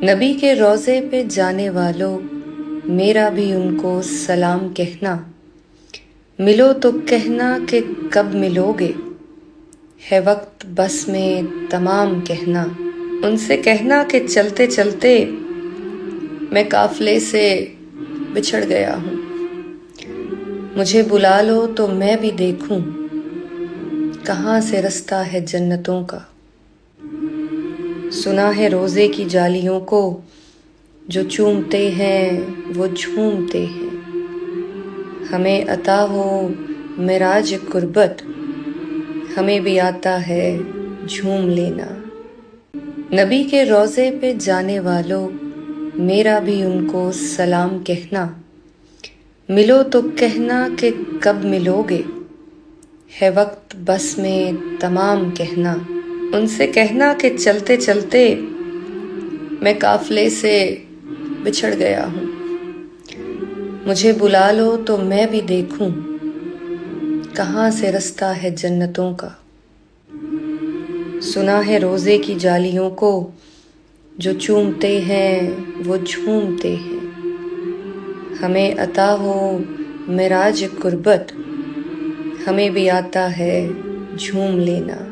نبی کے روضے پہ جانے والوں میرا بھی ان کو سلام کہنا، ملو تو کہنا کہ کب ملو گے، ہے وقت بس میں تمام کہنا۔ ان سے کہنا کہ چلتے چلتے میں قافلے سے بچھڑ گیا ہوں، مجھے بلا لو تو میں بھی دیکھوں کہاں سے رستہ ہے جنتوں کا۔ سنا ہے روزے کی جالیوں کو جو چومتے ہیں وہ جھومتے ہیں، ہمیں عطا ہو معراج قربت، ہمیں بھی آتا ہے جھوم لینا۔ نبی کے روضے پہ جانے والوں میرا بھی ان کو سلام کہنا، ملو تو کہنا کہ کب ملو گے، ہے وقت بس میں تمام کہنا۔ ان سے کہنا کہ چلتے چلتے میں قافلے سے بچھڑ گیا ہوں، مجھے بلا لو تو میں بھی دیکھوں کہاں سے رستہ ہے جنتوں کا۔ سنا ہے روزے کی جالیوں کو جو چومتے ہیں وہ جھومتے ہیں، ہمیں عطا ہو معراج قربت، ہمیں بھی آتا ہے جھوم لینا۔